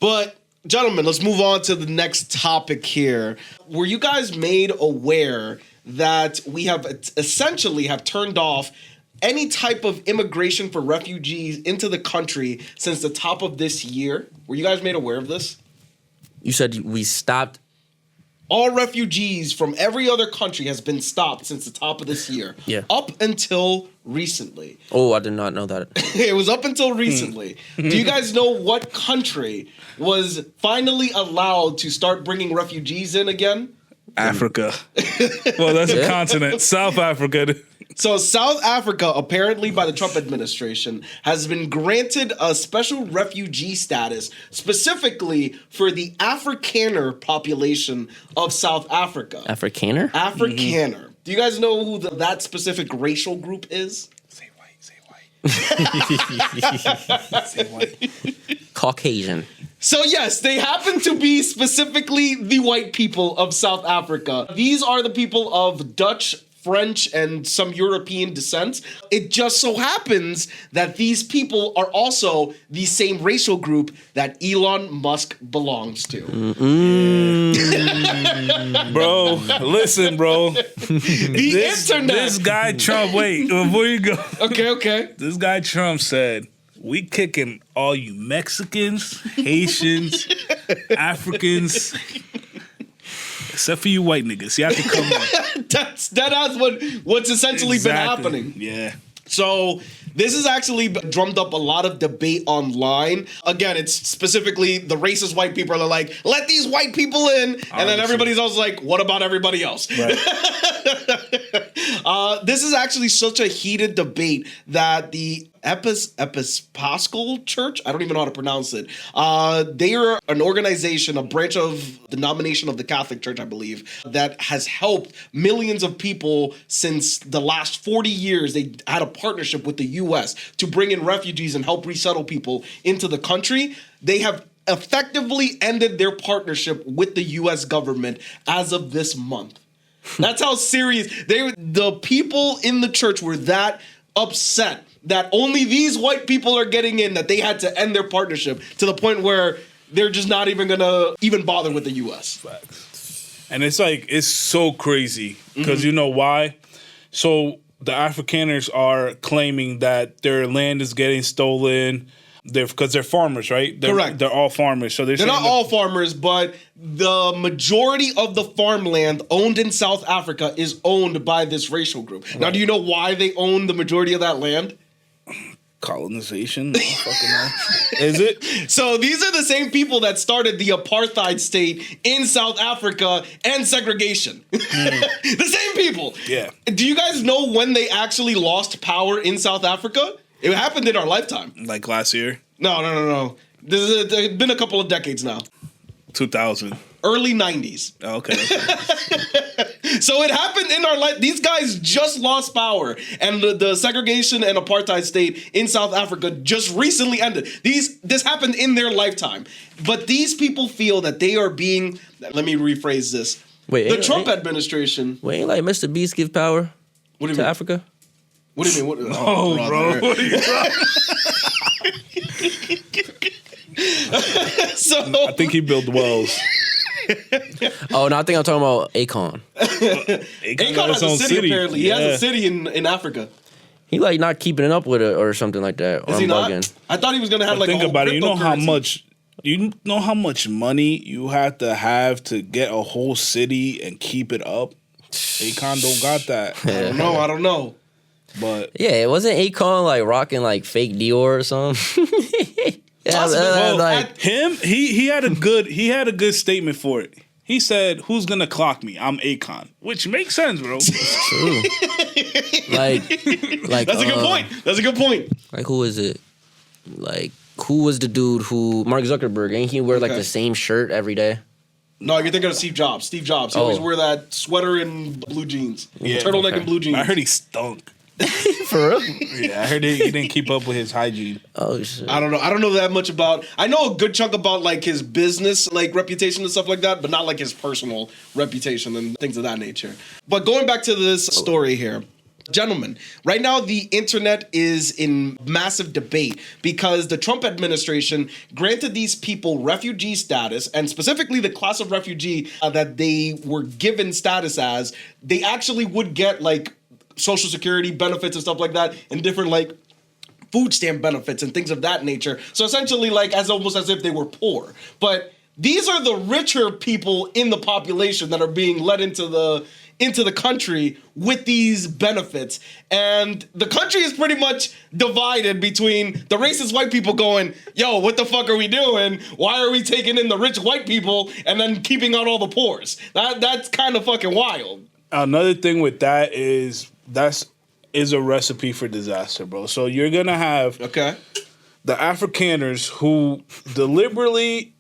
But gentlemen, let's move on to the next topic here. Were you guys made aware that we have essentially have turned off any type of immigration for refugees into the country since the top of this year? Were you guys made aware of this? You said we stopped. All refugees from every other country has been stopped since the top of this year. Yeah. Up until recently. Oh, I did not know that. It was up until recently. Do you guys know what country was finally allowed to start bringing refugees in again? Africa. Well, that's a continent. South Africa. So South Africa, apparently by the Trump administration, has been granted a special refugee status specifically for the Afrikaner population of South Africa. Afrikaner? Afrikaner. Do you guys know who that specific racial group is? Say white. Say white. Caucasian. So yes, they happen to be specifically the white people of South Africa. These are the people of Dutch, French, and some European descent. It just so happens that these people are also the same racial group that Elon Musk belongs to. Bro, listen, bro. Internet. This guy Trump, wait, before you go. Okay. This guy Trump said, we kicking all you Mexicans, Haitians, Africans, except for you white niggas. You have to come on. That's what's essentially been happening. Yeah. So this has actually drummed up a lot of debate online. Again, it's specifically the racist white people are like, let these white people in. And then everybody's also like, what about everybody else? Right. This is actually such a heated debate that the Episcopal Church, I don't even know how to pronounce it. They are an organization, a branch of the denomination of the Catholic Church, I believe, that has helped millions of people since the last 40 years. They had a partnership with the U.S. to bring in refugees and help resettle people into the country. They have effectively ended their partnership with the U.S. government as of this month. That's how serious the people in the church were that upset that only these white people are getting in, that they had to end their partnership to the point where they're just not even gonna even bother with the U.S. Facts. And it's like, it's so crazy because you know why? So the Afrikaners are claiming that their land is getting stolen. Because they're farmers, right? Correct. They're all farmers. So they're not all farmers, but the majority of the farmland owned in South Africa is owned by this racial group. Right. Now, do you know why they own the majority of that land? Colonization? Fucking know. Is it? So these are the same people that started the apartheid state in South Africa and segregation. The same people. Yeah. Do you guys know when they actually lost power in South Africa? It happened in our lifetime. Like last year? No. It's been a couple of decades now. 2000. Early 90s. Oh, okay. So it happened in our life. These guys just lost power. And the segregation and apartheid state in South Africa just recently ended. This happened in their lifetime. But these people feel that they are being... Let me rephrase this. The Trump administration... Wait, ain't like Mr. Beast give power to Africa? What do you mean? Bro. What are you talking? So I think he built wells. Oh, no, I think I'm talking about Akon. Akon has a city, apparently. He has a city in Africa. He like not keeping it up with it or something like that. Is he not? I thought he was going to have like think a whole about it. You know how cryptocurrency. much money you have to get a whole city and keep it up? Akon don't got that. I don't know. But yeah, it wasn't Akon like rocking like fake Dior or something. He had a good statement for it. He said, "Who's gonna clock me? I'm Akon," which makes sense, bro. True. like that's a good point. That's a good point. Like who is it? Like who was the dude who Mark Zuckerberg? Ain't he wear like the same shirt every day? No, you're thinking of Steve Jobs. Steve Jobs. He always wore that sweater and blue jeans, turtleneck and blue jeans. I heard he stunk. For real? Yeah, I heard he didn't keep up with his hygiene. Oh shit! I don't know that much about. I know a good chunk about like his business, like reputation and stuff like that, but not like his personal reputation and things of that nature. But going back to this story here, Gentlemen, right now the internet is in massive debate because the Trump administration granted these people refugee status, and specifically the class of refugee that they were given status as, they actually would get like social security benefits and stuff like that, and different like food stamp benefits and things of that nature. So essentially like as almost as if they were poor. But these are the richer people in the population that are being let into the country with these benefits. And the country is pretty much divided between the racist white people going, yo, what the fuck are we doing? Why are we taking in the rich white people and then keeping out all the poors? That's kind of fucking wild. Another thing with that is is a recipe for disaster, bro. So you're going to have the Afrikaners who deliberately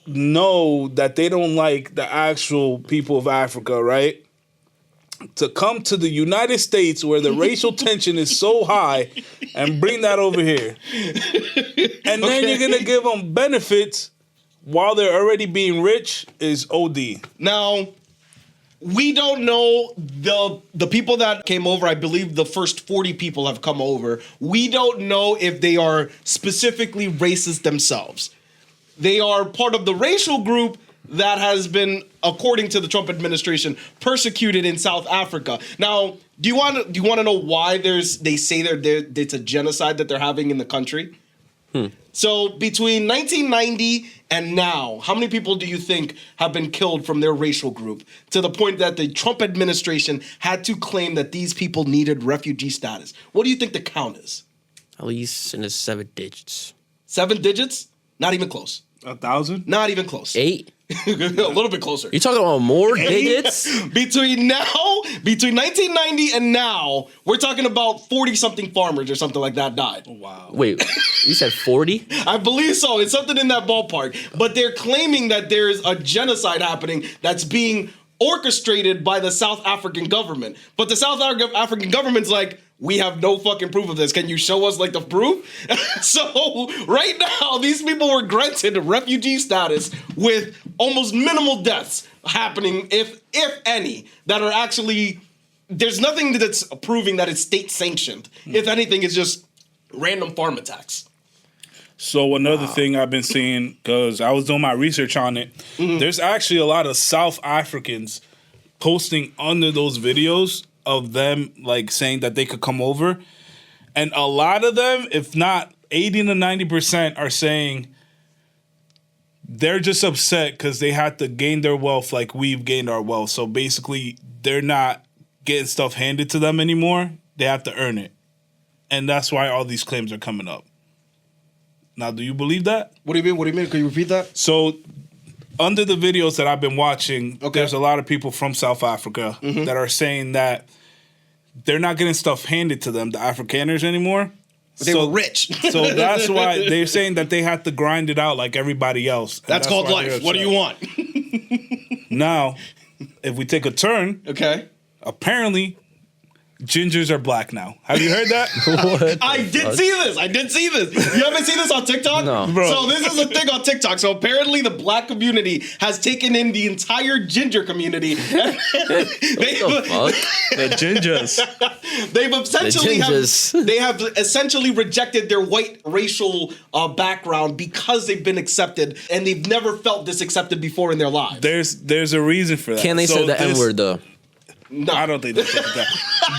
know that they don't like the actual people of Africa, right? To come to the United States where the racial tension is so high and bring that over here. And then you're going to give them benefits while they're already being rich is OD. Now, we don't know the people that came over. I believe the first 40 people have come over. We don't know if they are specifically racist themselves. They are part of the racial group that has been, according to the Trump administration, persecuted in South Africa. Now, do you want to know why they say it's a genocide that they're having in the country? So between 1990 and now, how many people do you think have been killed from their racial group to the point that the Trump administration had to claim that these people needed refugee status? What do you think the count is? At least in the 7 digits. 7 digits? Not even close. 1,000? Not even close. 8? A little bit closer. You talking about more digits? Between 1990 and now, we're talking about 40-something farmers or something like that died. Wow. Wait, you said 40? I believe so. It's something in that ballpark. But they're claiming that there's a genocide happening that's being orchestrated by the South African government. But the South African government's like, we have no fucking proof of this. Can you show us like the proof? So right now, these people were granted refugee status with almost minimal deaths happening, if any, that are actually, there's nothing that's proving that it's state sanctioned. If anything, it's just random farm attacks. So another thing I've been seeing, because I was doing my research on it, there's actually a lot of South Africans posting under those videos of them like saying that they could come over. And a lot of them, if not 80 to 90%, are saying they're just upset because they had to gain their wealth like we've gained our wealth. So basically, they're not getting stuff handed to them anymore. They have to earn it. And that's why all these claims are coming up. Now, do you believe that? What do you mean? What do you mean? Can you repeat that? So, under the videos that I've been watching, there's a lot of people from South Africa that are saying that they're not getting stuff handed to them, the Afrikaners, anymore. But they were rich. So that's why they're saying that they have to grind it out like everybody else. That's called life. What do you want? Now, if we take a turn, apparently gingers are black now. Have you heard that? What? I did see this. You haven't seen this on TikTok? No. Bro. So this is a thing on TikTok. So apparently the black community has taken in the entire ginger community. The gingers. They have essentially rejected their white racial background because they've been accepted, and they've never felt this accepted before in their lives. There's a reason for that. Can they say the N-word though? No. I don't think they think that.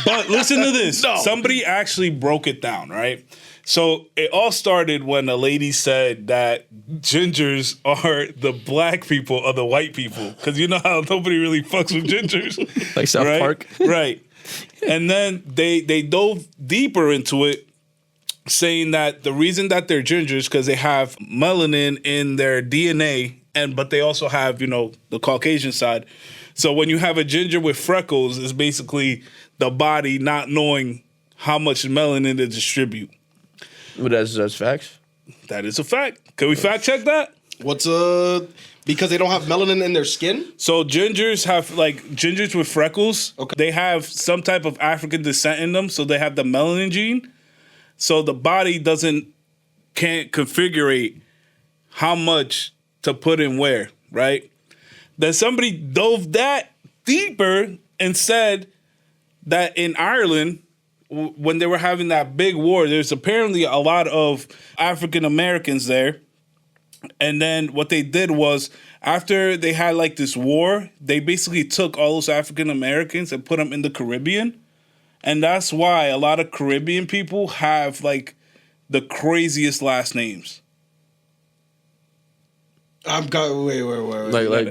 But listen to this. No. Somebody actually broke it down, right? So it all started when a lady said that gingers are the black people of the white people. Because you know how nobody really fucks with gingers. Like South right? Park? Right. And then they dove deeper into it, saying that the reason that they're gingers because they have melanin in their DNA, but they also have, the Caucasian side. So when you have a ginger with freckles, it's basically the body not knowing how much melanin to distribute. But that's facts. That is a fact. Can we fact check that? Because they don't have melanin in their skin? So gingers with freckles, they have some type of African descent in them, so they have the melanin gene. So the body can't configure how much to put in where, right? Then somebody dove that deeper and said that in Ireland, when they were having that big war, there's apparently a lot of African Americans there. And then what they did was, after they had like this war, they basically took all those African Americans and put them in the Caribbean. And that's why a lot of Caribbean people have like the craziest last names. Wait.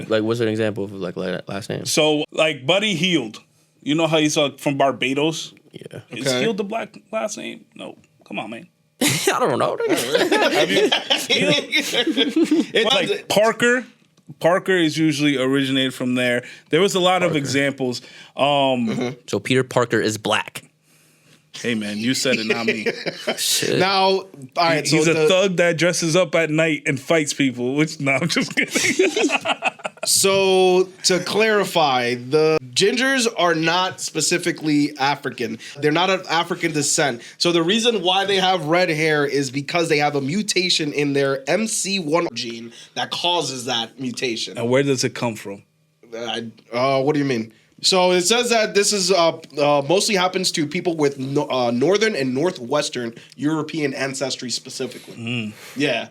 Like what's an example of like last name? So like Buddy Hield, you know how he's from Barbados? Yeah. Is Hield the black last name? No, come on, man. I don't know. Have you? Like Parker. Parker is usually originated from there. There was a lot of examples. So Peter Parker is black. Hey man, you said it, not me. Shit. Now, all right. He's a thug that dresses up at night and fights people. Which no, I'm just kidding. So to clarify, the gingers are not specifically African. They're not of African descent. So the reason why they have red hair is because they have a mutation in their MC1 gene that causes that mutation. And where does it come from? What do you mean? So it says that this is mostly happens to people with northern and northwestern European ancestry specifically. Yeah.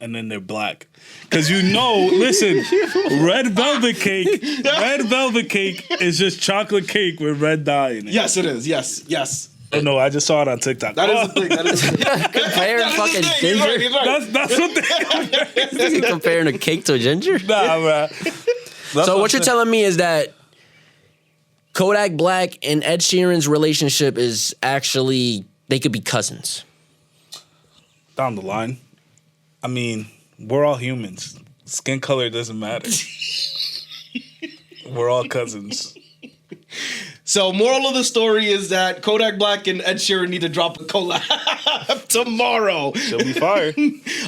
And then they're black. Because listen, red velvet cake is just chocolate cake with red dye in it. Yes, it is. Yes. Oh no, I just saw it on TikTok. That is the thing. Comparing fucking ginger. He's right. That's what they Is he comparing a cake to a ginger? Nah, bro. So what you're telling me is that Kodak Black and Ed Sheeran's relationship is actually, they could be cousins. Down the line. I mean, we're all humans. Skin color doesn't matter. We're all cousins. So, moral of the story is that Kodak Black and Ed Sheeran need to drop a collab tomorrow. She'll be fired.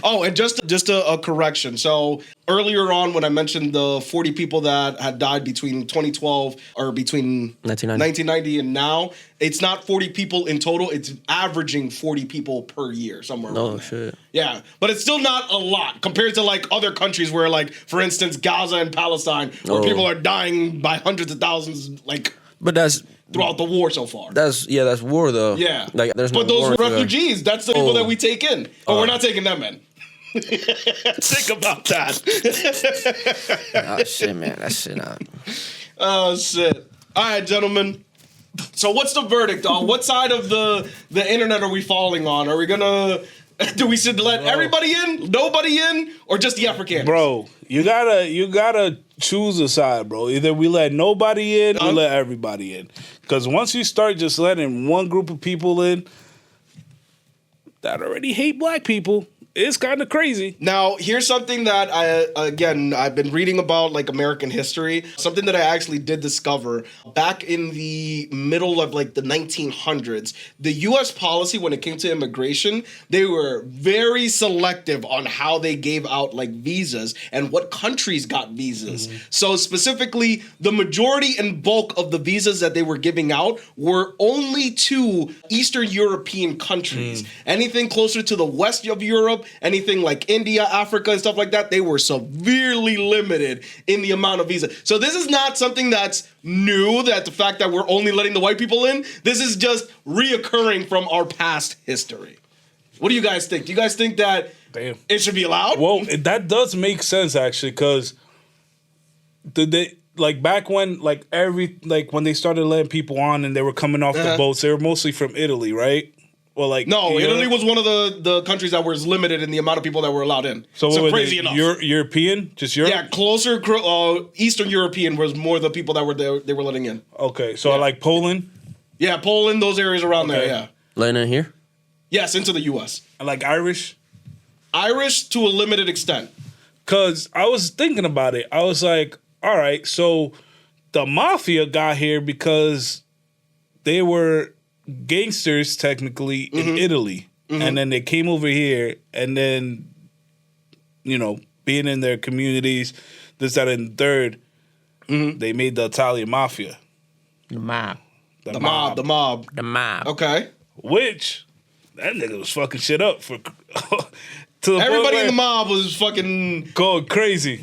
Oh, and just a correction. So, earlier on when I mentioned the 40 people that had died between 2012 or between 1990 and now, it's not 40 people in total. It's averaging 40 people per year, somewhere around there. Shit. Yeah, but it's still not a lot compared to like other countries where, like, for instance, Gaza and Palestine, where people are dying by hundreds of thousands, like, but that's throughout the war so far. That's war though. Yeah. Like there's no but those war are refugees. That's the people that we take in. But we're not taking them in. Think about that. Oh shit, man. That shit out. Oh shit. All right, gentlemen. So what's the verdict on what side of the internet are we falling on? Are we gonna should let everybody in, nobody in, or just the Africans? Bro, you gotta choose a side, bro. Either we let nobody in or let everybody in. Because once you start just letting one group of people in that already hate black people, it's kind of crazy. Now, here's something that I've been reading about, like, American history. Something that I actually did discover back in the middle of like the 1900s. The U.S. policy when it came to immigration, they were very selective on how they gave out like visas and what countries got visas. Mm-hmm. So specifically, the majority and bulk of the visas that they were giving out were only to Eastern European countries. Anything closer to the west of Europe, anything like India, Africa, and stuff like that, they were severely limited in the amount of visa. So this is not something that's new, that the fact that we're only letting the white people in. This is just reoccurring from our past history. What do you guys think? Do you guys think that it should be allowed? Well, that does make sense, actually, because back when when they started letting people on and they were coming off the boats, they were mostly from Italy, right? Well, Italy was one of the countries that was limited in the amount of people that were allowed in. So crazy enough. European? Just Europe? Yeah, closer Eastern European was more the people that were there, they were letting in. Okay, so like Poland? Yeah, Poland, those areas around there, yeah. Letting in here? Yes, into the U.S. And like Irish? Irish to a limited extent. Because I was thinking about it. I was like, all right, so the mafia got here because they were gangsters technically in Italy, and then they came over here, and then being in their communities, this, that, and third, they made the Italian mafia. The mob. The mob. Okay. Which that nigga was fucking shit up for To the point Everybody in where- the mob was fucking. Going crazy.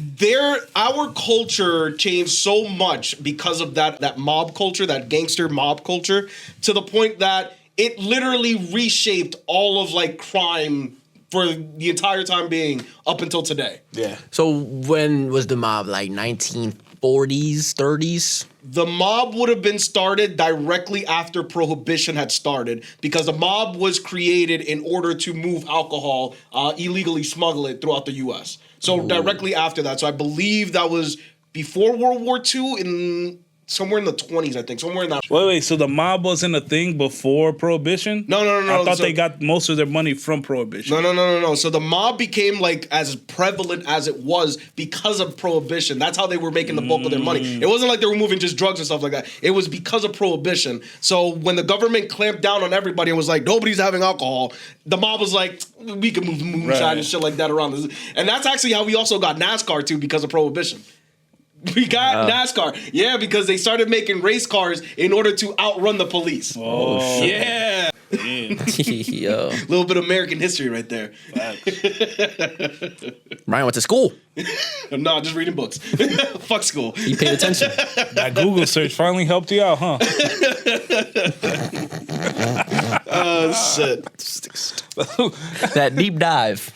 Our culture changed so much because of that mob culture, that gangster mob culture, to the point that it literally reshaped all of like crime for the entire time being up until today. Yeah. So when was the mob? Like 1940s, 30s? The mob would have been started directly after Prohibition had started because the mob was created in order to move alcohol, illegally smuggle it throughout the U.S. So directly after that. So I believe that was before World War II, somewhere in the 20s, I think. Somewhere in that. Wait. So the mob wasn't a thing before Prohibition? No. I thought So- they got most of their money from Prohibition. No. So the mob became like as prevalent as it was because of Prohibition. That's how they were making the bulk of their money. It wasn't like they were moving just drugs and stuff like that. It was because of Prohibition. So when the government clamped down on everybody and was like, nobody's having alcohol, the mob was like, we can move moonshine Right. and shit like that around. And that's actually how we also got NASCAR too, because of Prohibition. We got NASCAR. Yeah, because they started making race cars in order to outrun the police. Oh, Yeah. Yo. A little bit of American history right there. Ryan went to school. No, just reading books. Fuck school. He paid attention. that Google search finally helped you out, huh? Oh, shit. That deep dive.